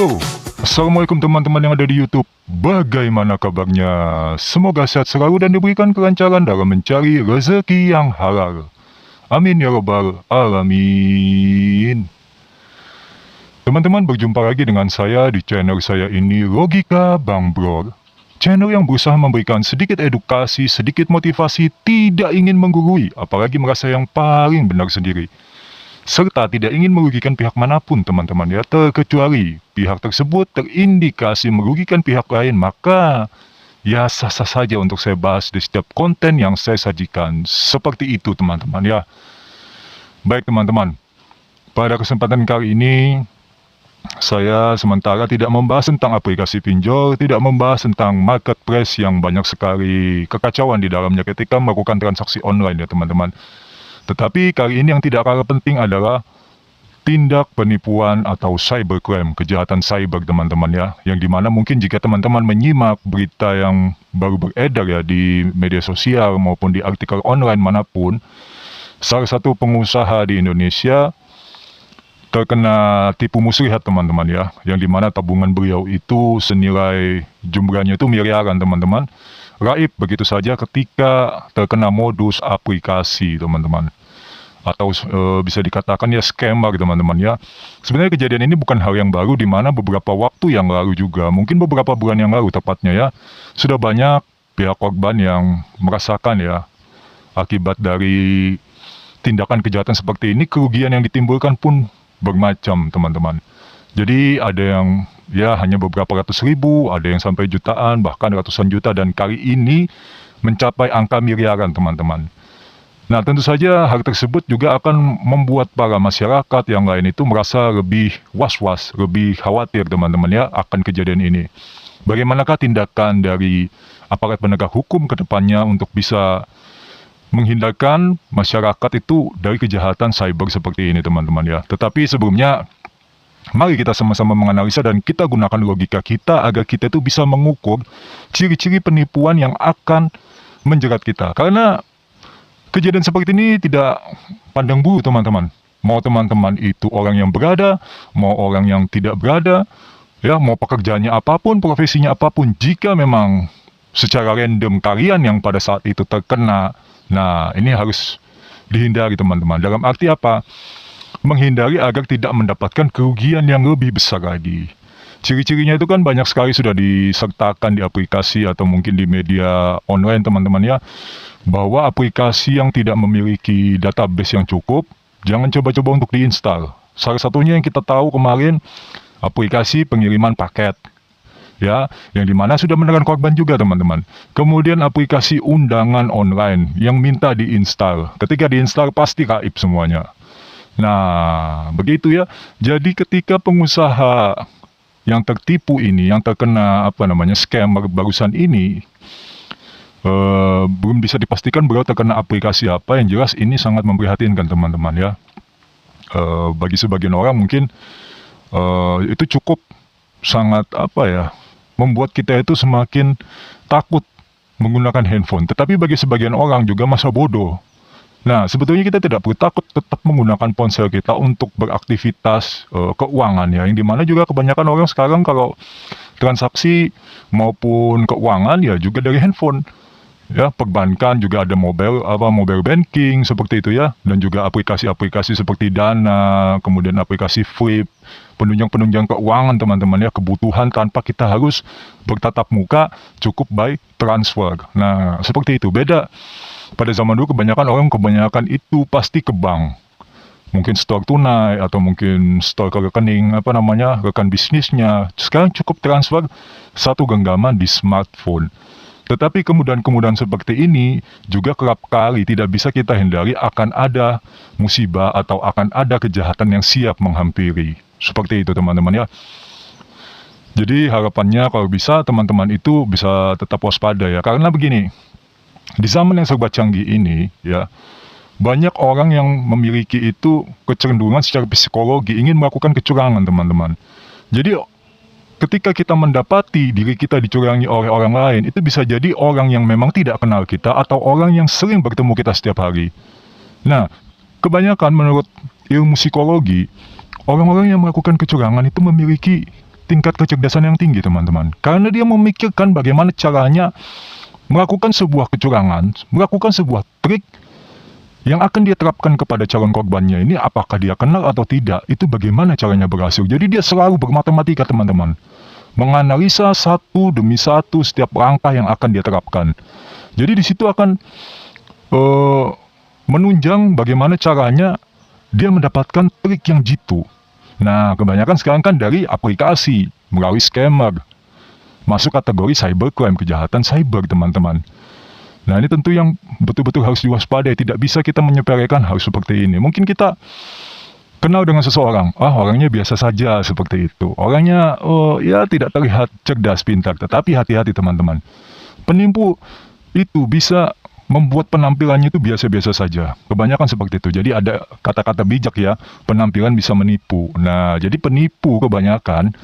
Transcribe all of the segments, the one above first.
Halo, Assalamualaikum teman-teman yang ada di YouTube. Bagaimana kabarnya? Semoga sehat selalu dan diberikan kelancaran dalam mencari rezeki yang halal. Amin ya robbal alamin. Teman-teman, berjumpa lagi dengan saya di channel saya ini, Logika Bang Bror. Channel yang berusaha memberikan sedikit edukasi, sedikit motivasi, tidak ingin menggurui, apalagi merasa yang paling benar sendiri. Serta tidak ingin merugikan pihak manapun teman-teman ya, terkecuali pihak tersebut terindikasi merugikan pihak lain, maka ya sah-sah saja untuk saya bahas di setiap konten yang saya sajikan. Seperti itu teman-teman ya. Baik teman-teman, pada kesempatan kali ini saya sementara tidak membahas tentang aplikasi pinjol, tidak membahas tentang marketplace yang banyak sekali kekacauan di dalamnya ketika melakukan transaksi online ya teman-teman. Tetapi kali ini yang tidak kalah penting adalah tindak penipuan atau cybercrime, kejahatan cyber teman-teman ya. Yang dimana mungkin jika teman-teman menyimak berita yang baru beredar ya di media sosial maupun di artikel online manapun, salah satu pengusaha di Indonesia terkena tipu muslihat teman-teman ya. Yang dimana tabungan beliau itu senilai jumlahnya itu miliaran teman-teman. Raib begitu saja ketika terkena modus aplikasi teman-teman, atau bisa dikatakan ya scammer teman-teman ya. Sebenarnya kejadian ini bukan hal yang baru, di mana beberapa waktu yang lalu juga, mungkin beberapa bulan yang lalu tepatnya ya, sudah banyak pihak korban yang merasakan ya akibat dari tindakan kejahatan seperti ini. Kerugian yang ditimbulkan pun bermacam teman-teman. Jadi ada yang ya hanya beberapa ratus ribu, ada yang sampai jutaan, bahkan ratusan juta, dan kali ini mencapai angka miliaran teman-teman. Nah tentu saja hal tersebut juga akan membuat para masyarakat yang lain itu merasa lebih was-was, lebih khawatir teman-teman ya akan kejadian ini. Bagaimanakah tindakan dari aparat penegak hukum ke depannya untuk bisa menghindarkan masyarakat itu dari kejahatan cyber seperti ini teman-teman ya. Tetapi sebelumnya, mari kita sama-sama menganalisa dan kita gunakan logika kita agar kita itu bisa mengukur ciri-ciri penipuan yang akan menjerat kita. Karena kejadian seperti ini tidak pandang bulu teman-teman. Mau teman-teman itu orang yang berada, mau orang yang tidak berada, ya mau pekerjaannya apapun, profesinya apapun, jika memang secara random kalian yang pada saat itu terkena, nah ini harus dihindari teman-teman. Dalam arti apa? Menghindari agar tidak mendapatkan kerugian yang lebih besar lagi. Ciri-cirinya itu kan banyak sekali sudah disertakan di aplikasi atau mungkin di media online teman-teman ya, bahwa aplikasi yang tidak memiliki database yang cukup, jangan coba-coba untuk diinstal. Salah satunya yang kita tahu kemarin, aplikasi pengiriman paket ya, yang dimana sudah menekan korban juga teman-teman. Kemudian aplikasi undangan online yang minta diinstal, ketika diinstal pasti raib semuanya. Nah begitu ya. Jadi ketika pengusaha yang tertipu ini, yang terkena scammer barusan ini, belum bisa dipastikan beliau terkena aplikasi apa. Yang jelas ini sangat memprihatinkan teman-teman ya. Bagi sebagian orang mungkin itu cukup sangat membuat kita itu semakin takut menggunakan handphone. Tetapi bagi sebagian orang juga masa bodoh. Nah, sebetulnya kita tidak perlu takut tetap menggunakan ponsel kita untuk beraktivitas keuangan ya. Yang dimana juga kebanyakan orang sekarang kalau transaksi maupun keuangan ya juga dari handphone. Ya, perbankan juga ada mobile banking seperti itu ya, dan juga aplikasi-aplikasi seperti Dana, kemudian aplikasi Flip, penunjang-penunjang keuangan teman-teman ya, kebutuhan tanpa kita harus bertatap muka, cukup by transfer. Nah, seperti itu. Beda pada zaman dulu, kebanyakan itu pasti ke bank. Mungkin store tunai atau mungkin store ke rekening rekan bisnisnya. Sekarang cukup transfer satu genggaman di smartphone. Tetapi kemudahan-kemudahan seperti ini juga kerap kali tidak bisa kita hindari, akan ada musibah atau akan ada kejahatan yang siap menghampiri. Seperti itu teman-teman ya. Jadi harapannya kalau bisa teman-teman itu bisa tetap waspada ya. Karena begini, di zaman yang serba canggih ini ya, banyak orang yang memiliki itu kecenderungan secara psikologi ingin melakukan kecurangan teman-teman. Jadi ketika kita mendapati diri kita dicurangi oleh orang lain, itu bisa jadi orang yang memang tidak kenal kita atau orang yang sering bertemu kita setiap hari. Nah, kebanyakan menurut ilmu psikologi, orang-orang yang melakukan kecurangan itu memiliki tingkat kecerdasan yang tinggi teman-teman. Karena dia memikirkan bagaimana caranya melakukan sebuah kecurangan, melakukan sebuah trik yang akan dia terapkan kepada calon korbannya ini, apakah dia kenal atau tidak, itu bagaimana caranya berhasil. Jadi dia selalu bermatematika teman-teman, menganalisa satu demi satu setiap langkah yang akan dia terapkan. Jadi di situ akan menunjang bagaimana caranya dia mendapatkan trik yang jitu. Nah, kebanyakan sekarang kan dari aplikasi, melalui scammer, masuk kategori cybercrime, kejahatan cyber teman-teman. Nah, ini tentu yang betul-betul harus diwaspadai. Tidak bisa kita menyepelekan hal seperti ini. Mungkin kita kenal dengan seseorang, orangnya biasa saja seperti itu. Orangnya ya tidak terlihat cerdas, pintar. Tetapi hati-hati teman-teman. Penipu itu bisa membuat penampilannya itu biasa-biasa saja. Kebanyakan seperti itu. Jadi ada kata-kata bijak ya, penampilan bisa menipu. Nah, jadi penipu kebanyakan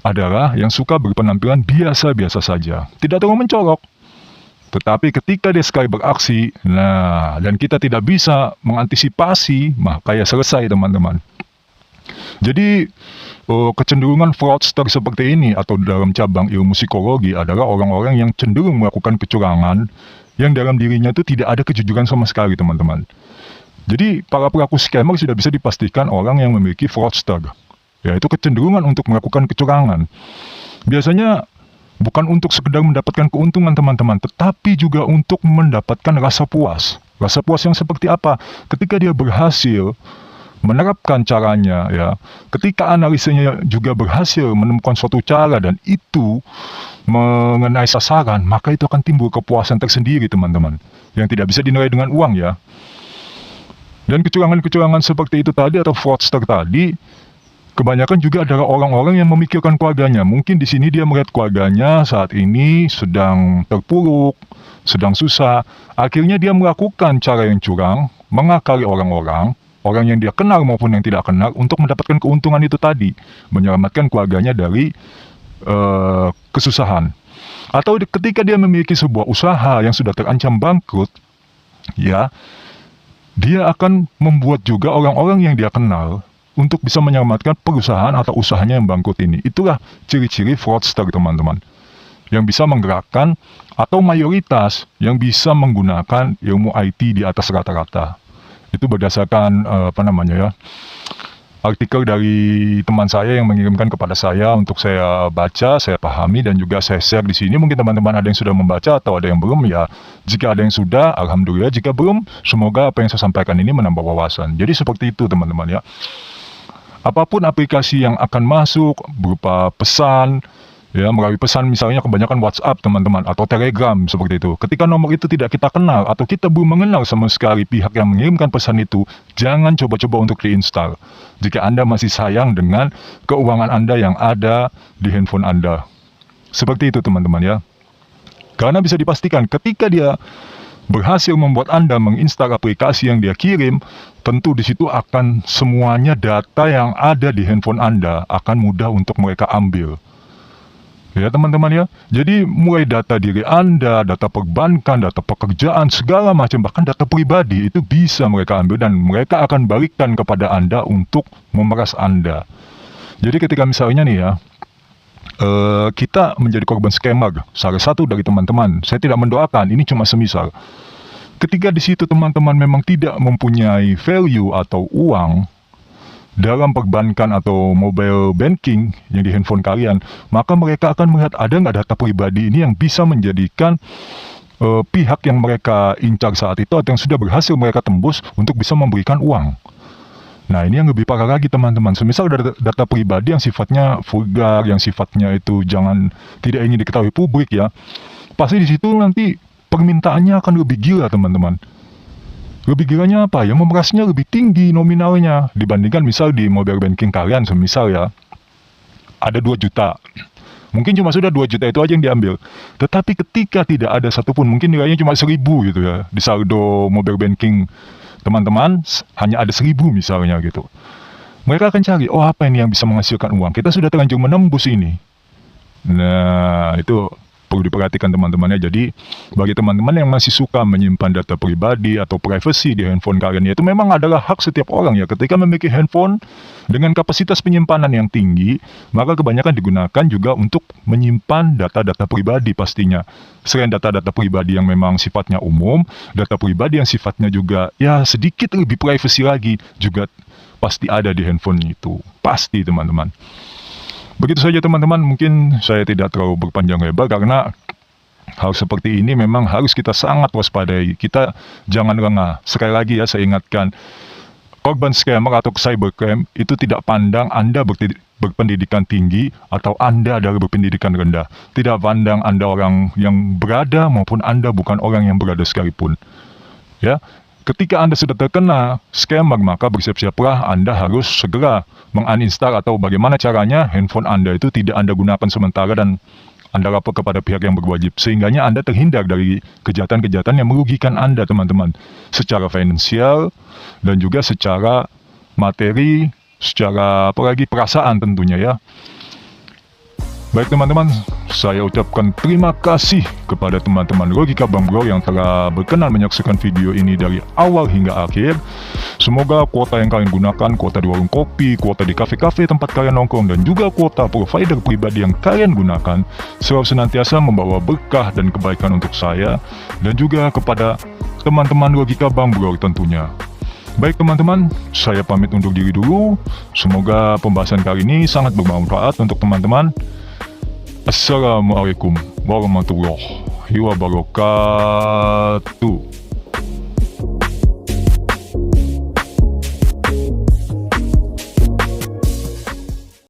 adalah yang suka berpenampilan biasa-biasa saja. Tidak terlalu mencolok. Tetapi ketika dia sekali beraksi, nah, dan kita tidak bisa mengantisipasi, maka ya selesai teman-teman. Jadi kecenderungan fraudster seperti ini atau dalam cabang ilmu psikologi adalah orang-orang yang cenderung melakukan kecurangan yang dalam dirinya itu tidak ada kejujuran sama sekali teman-teman. Jadi para pelaku scammer sudah bisa dipastikan orang yang memiliki fraudster, yaitu kecenderungan untuk melakukan kecurangan. Biasanya bukan untuk sekedar mendapatkan keuntungan teman-teman, tetapi juga untuk mendapatkan rasa puas. Rasa puas yang seperti apa? Ketika dia berhasil menerapkan caranya ya, ketika analisanya juga berhasil menemukan suatu cara dan itu mengenai sasaran, maka itu akan timbul kepuasan tersendiri teman-teman, yang tidak bisa dinilai dengan uang ya. Dan kecurangan-kecurangan seperti itu tadi atau fraudster tadi, kebanyakan juga adalah orang-orang yang memikirkan keluarganya. Mungkin di sini dia melihat keluarganya saat ini sedang terpuruk, sedang susah. Akhirnya dia melakukan cara yang curang, mengakali orang-orang, orang yang dia kenal maupun yang tidak kenal, untuk mendapatkan keuntungan itu tadi, menyelamatkan keluarganya dari kesusahan. Atau ketika dia memiliki sebuah usaha yang sudah terancam bangkrut, ya, dia akan membuat juga orang-orang yang dia kenal untuk bisa menyelamatkan perusahaan atau usahanya yang bangkrut ini. Itulah ciri-ciri fraudster teman-teman, yang bisa menggerakkan atau mayoritas yang bisa menggunakan ilmu IT di atas rata-rata. Itu berdasarkan artikel dari teman saya yang mengirimkan kepada saya untuk saya baca, saya pahami, dan juga saya share di sini. Mungkin teman-teman ada yang sudah membaca atau ada yang belum ya. Jika ada yang sudah, alhamdulillah. Jika belum, semoga apa yang saya sampaikan ini menambah wawasan. Jadi seperti itu teman-teman ya. Apapun aplikasi yang akan masuk berupa pesan, ya, melalui pesan misalnya kebanyakan WhatsApp teman-teman, atau Telegram seperti itu. Ketika nomor itu tidak kita kenal atau kita belum mengenal sama sekali pihak yang mengirimkan pesan itu, jangan coba-coba untuk diinstal jika Anda masih sayang dengan keuangan Anda yang ada di handphone Anda. Seperti itu teman-teman ya. Karena bisa dipastikan ketika dia berhasil membuat Anda menginstal aplikasi yang dia kirim, tentu di situ akan semuanya data yang ada di handphone Anda akan mudah untuk mereka ambil. Ya teman-teman ya, jadi mulai data diri Anda, data perbankan, data pekerjaan, segala macam, bahkan data pribadi itu bisa mereka ambil dan mereka akan balikkan kepada Anda untuk memeras Anda. Jadi ketika misalnya nih ya, kita menjadi korban scammer, salah satu dari teman-teman, saya tidak mendoakan, ini cuma semisal. Ketika di situ teman-teman memang tidak mempunyai value atau uang dalam perbankan atau mobile banking yang di handphone kalian, maka mereka akan melihat ada nggak data pribadi ini yang bisa menjadikan pihak yang mereka incar saat itu atau yang sudah berhasil mereka tembus untuk bisa memberikan uang. Nah ini yang lebih parah lagi teman-teman, semisal data pribadi yang sifatnya vulgar, yang sifatnya itu tidak ingin diketahui publik ya, pasti di situ nanti permintaannya akan lebih gila teman-teman. Lebih gilanya apa? Yang memerasnya lebih tinggi nominalnya dibandingkan misal di mobile banking kalian, semisal ya ada 2 juta. Mungkin cuma sudah 2 juta itu aja yang diambil. Tetapi ketika tidak ada satupun, mungkin nilainya cuma 1.000 gitu ya, di saldo mobile banking teman-teman hanya ada 1.000 misalnya gitu. Mereka akan cari, oh apa ini yang bisa menghasilkan uang? Kita sudah terlanjur menembus ini. Nah itu perlu diperhatikan teman-teman ya. Jadi bagi teman-teman yang masih suka menyimpan data pribadi atau privacy di handphone kalian, itu memang adalah hak setiap orang ya. Ketika memiliki handphone dengan kapasitas penyimpanan yang tinggi, maka kebanyakan digunakan juga untuk menyimpan data-data pribadi pastinya. Selain data-data pribadi yang memang sifatnya umum, data pribadi yang sifatnya juga ya sedikit lebih privacy lagi juga pasti ada di handphone itu. Pasti teman-teman. Begitu saja teman-teman, mungkin saya tidak terlalu berpanjang lebar karena hal seperti ini memang harus kita sangat waspadai. Kita jangan lengah. Sekali lagi ya saya ingatkan, korban scammer atau cybercrime itu tidak pandang Anda berpendidikan tinggi atau Anda adalah berpendidikan rendah. Tidak pandang Anda orang yang berada maupun Anda bukan orang yang berada sekalipun. Ya. Ketika Anda sudah terkena scammer, maka bersiap-siaplah Anda harus segera menguninstall atau bagaimana caranya handphone Anda itu tidak Anda gunakan sementara dan Anda lapor kepada pihak yang berwajib. Sehingganya Anda terhindar dari kejahatan-kejahatan yang merugikan Anda teman-teman. Secara finansial dan juga secara materi, secara apalagi perasaan tentunya ya. Baik teman-teman, saya ucapkan terima kasih kepada teman-teman Logika Bang Bro yang telah berkenan menyaksikan video ini dari awal hingga akhir. Semoga kuota yang kalian gunakan, kuota di warung kopi, kuota di kafe-kafe tempat kalian nongkrong, dan juga kuota provider pribadi yang kalian gunakan selalu senantiasa membawa berkah dan kebaikan untuk saya dan juga kepada teman-teman Logika Bang Bro tentunya. Baik teman-teman, saya pamit undur diri dulu. Semoga pembahasan kali ini sangat bermanfaat untuk teman-teman. Assalamualaikum warahmatullahi wabarakatuh.